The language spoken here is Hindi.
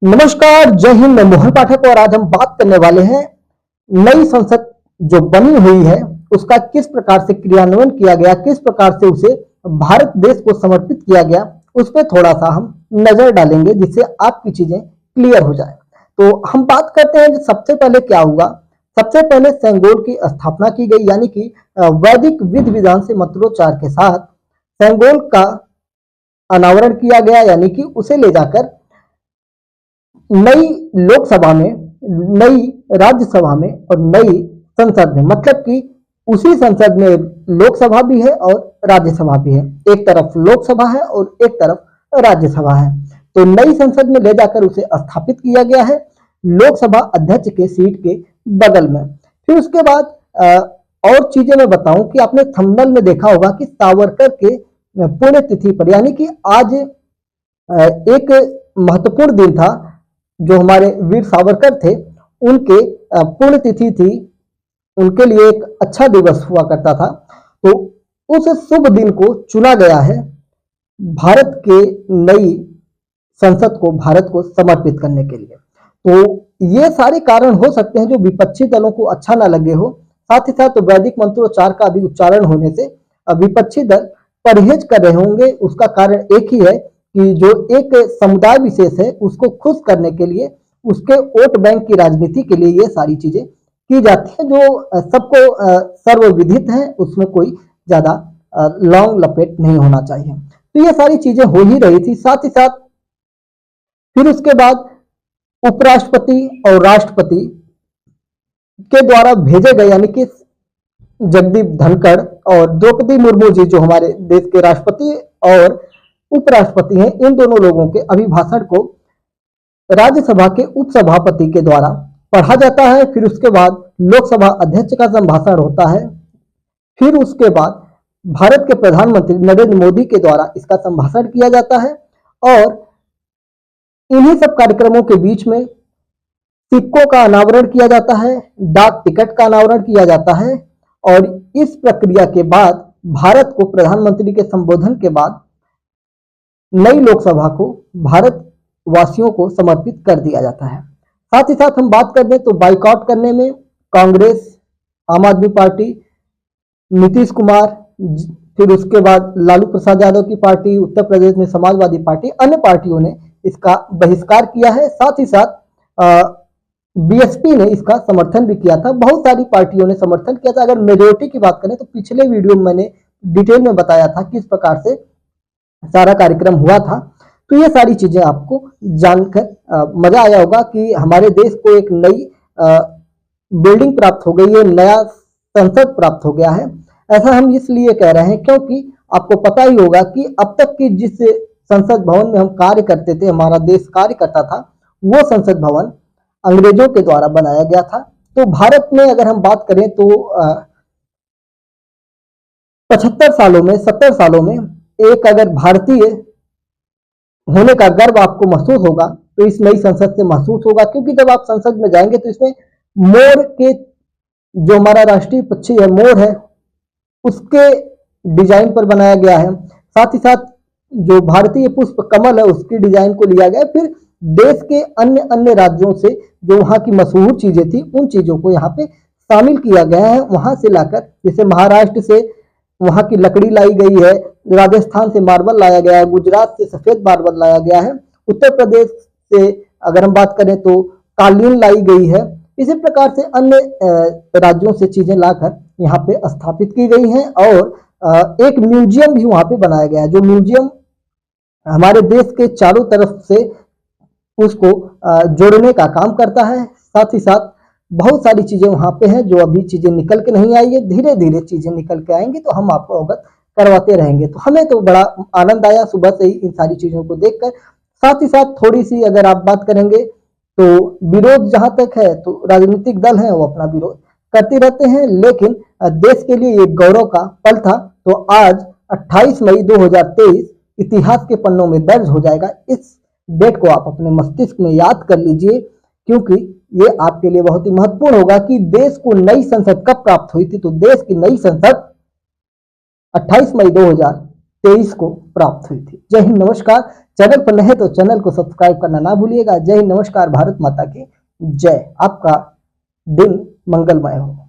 नमस्कार, जय हिंद। मैं मोहन पाठक और आज हम बात करने वाले हैं नई संसद जो बनी हुई है उसका किस प्रकार से क्रियान्वयन किया गया, किस प्रकार से उसे भारत देश को समर्पित किया गया, उस पर थोड़ा सा हम नजर डालेंगे जिससे आपकी चीजें क्लियर हो जाए। तो हम बात करते हैं सबसे पहले क्या हुआ। सबसे पहले सेंगोल की स्थापना की गई, यानी कि वैदिक विधि विधान से मंत्रोच्चार के साथ सेंगोल का अनावरण किया गया, यानी कि उसे ले जाकर नई लोकसभा में, नई राज्यसभा में और नई संसद में, मतलब कि उसी संसद में लोकसभा भी है और राज्यसभा भी है। एक तरफ लोकसभा है और एक तरफ राज्यसभा है। तो नई संसद में ले जाकर उसे स्थापित किया गया है लोकसभा अध्यक्ष के सीट के बगल में। फिर उसके बाद और चीजें मैं बताऊं कि आपने थंबनेल में देखा होगा कि सावरकर के पुण्यतिथि पर, यानी कि आज एक महत्वपूर्ण दिन था। जो हमारे वीर सावरकर थे उनके पुण्यतिथि थी, उनके लिए एक अच्छा दिवस हुआ करता था। तो उस शुभ दिन को चुना गया है भारत के नई संसद को भारत को समर्पित करने के लिए। तो ये सारे कारण हो सकते हैं जो विपक्षी दलों को अच्छा ना लगे हो। साथ ही साथ वैदिक मंत्रोच्चार का भी उच्चारण होने से विपक्षी दल परहेज कर रहे होंगे। उसका कारण एक ही है कि जो एक समुदाय विशेष है उसको खुश करने के लिए, उसके वोट बैंक की राजनीति के लिए ये सारी चीजें की जाती है जो सबको सर्वविदित है, उसमें कोई ज्यादा लॉन्ग लपेट नहीं होना चाहिए। तो ये सारी चीजें हो ही रही थी। साथ ही साथ फिर उसके बाद उपराष्ट्रपति और राष्ट्रपति के द्वारा भेजे गए, यानी कि जगदीप धनखड़ और द्रौपदी मुर्मू जी जो हमारे देश के राष्ट्रपति और उपराष्ट्रपति हैं, इन दोनों लोगों के अभिभाषण को राज्यसभा के उपसभापति के द्वारा पढ़ा जाता है। फिर उसके बाद लोकसभा अध्यक्ष का संभाषण होता है। फिर उसके बाद भारत के प्रधानमंत्री नरेंद्र मोदी के द्वारा इसका संभाषण किया जाता है और इन्हीं सब कार्यक्रमों के बीच में सिक्कों का अनावरण किया जाता है, डाक टिकट का अनावरण किया जाता है और इस प्रक्रिया के बाद भारत को प्रधानमंत्री के संबोधन के बाद नई लोकसभा को भारत वासियों को समर्पित कर दिया जाता है। साथ ही साथ हम बात कर दें तो बाइकआउट करने में कांग्रेस, आम आदमी पार्टी, नीतीश कुमार, फिर उसके बाद लालू प्रसाद यादव की पार्टी, उत्तर प्रदेश में समाजवादी पार्टी, अन्य पार्टियों ने इसका बहिष्कार किया है। साथ ही साथ बीएसपी ने इसका समर्थन भी किया था। बहुत सारी पार्टियों ने समर्थन किया था। अगर मेजोरिटी की बात करें तो पिछले वीडियो में मैंने डिटेल में बताया था किस प्रकार से सारा कार्यक्रम हुआ था। तो ये सारी चीजें आपको जानकर मजा आया होगा कि हमारे देश को एक नई बिल्डिंग प्राप्त हो गई है, नया संसद प्राप्त हो गया है। ऐसा हम इसलिए कह रहे हैं क्योंकि आपको पता ही होगा कि अब तक की जिस संसद भवन में हम कार्य करते थे, हमारा देश कार्य करता था, वो संसद भवन अंग्रेजों के द्वारा बनाया गया था। तो भारत में अगर हम बात करें तो 75 सालों में, 70 सालों में एक अगर भारतीय होने का गर्व आपको महसूस होगा तो इस नई संसद से महसूस होगा। क्योंकि जब आप संसद में जाएंगे तो इसमें मोर के, जो हमारा राष्ट्रीय पक्षी है मोर है, उसके डिजाइन पर बनाया गया है। साथ ही साथ जो भारतीय पुष्प कमल है उसकी डिजाइन को लिया गया है। फिर देश के अन्य अन्य राज्यों से जो वहां की मशहूर चीजें थी उन चीजों को यहाँ पे शामिल किया गया है। वहां से लाकर, जैसे महाराष्ट्र से वहां की लकड़ी लाई गई है, राजस्थान से मार्बल लाया गया है, गुजरात से सफेद मार्बल लाया गया है, उत्तर प्रदेश से अगर हम बात करें तो कालीन लाई गई है। इसी प्रकार से अन्य राज्यों से चीजें लाकर यहाँ पे स्थापित की गई हैं और एक म्यूजियम भी वहां पे बनाया गया है, जो म्यूजियम हमारे देश के चारों तरफ से उसको जोड़ने का काम करता है। साथ ही साथ बहुत सारी चीजें वहां पे हैं जो अभी चीजें निकल के नहीं आई है, धीरे धीरे चीजें निकल के आएंगी तो हम आपको अवगत करवाते रहेंगे। तो हमें तो बड़ा आनंद आया सुबह से ही इन सारी चीजों को देखकर। साथ ही साथ थोड़ी सी अगर आप बात करेंगे तो विरोध जहां तक है तो राजनीतिक दल है वो अपना विरोध करते रहते हैं, लेकिन देश के लिए एक गौरव का पल था। तो आज 28 मई 2023 इतिहास के पन्नों में दर्ज हो जाएगा। इस डेट को आप अपने मस्तिष्क में याद कर लीजिए क्योंकि ये आपके लिए बहुत ही महत्वपूर्ण होगा कि देश को नई संसद कब प्राप्त हुई थी। तो देश की नई संसद 28 मई 2023 को प्राप्त हुई थी। जय हिंद, नमस्कार। चैनल पर नए तो चैनल को सब्सक्राइब करना ना भूलिएगा। जय हिंद, नमस्कार, भारत माता की जय। आपका दिन मंगलमय हो।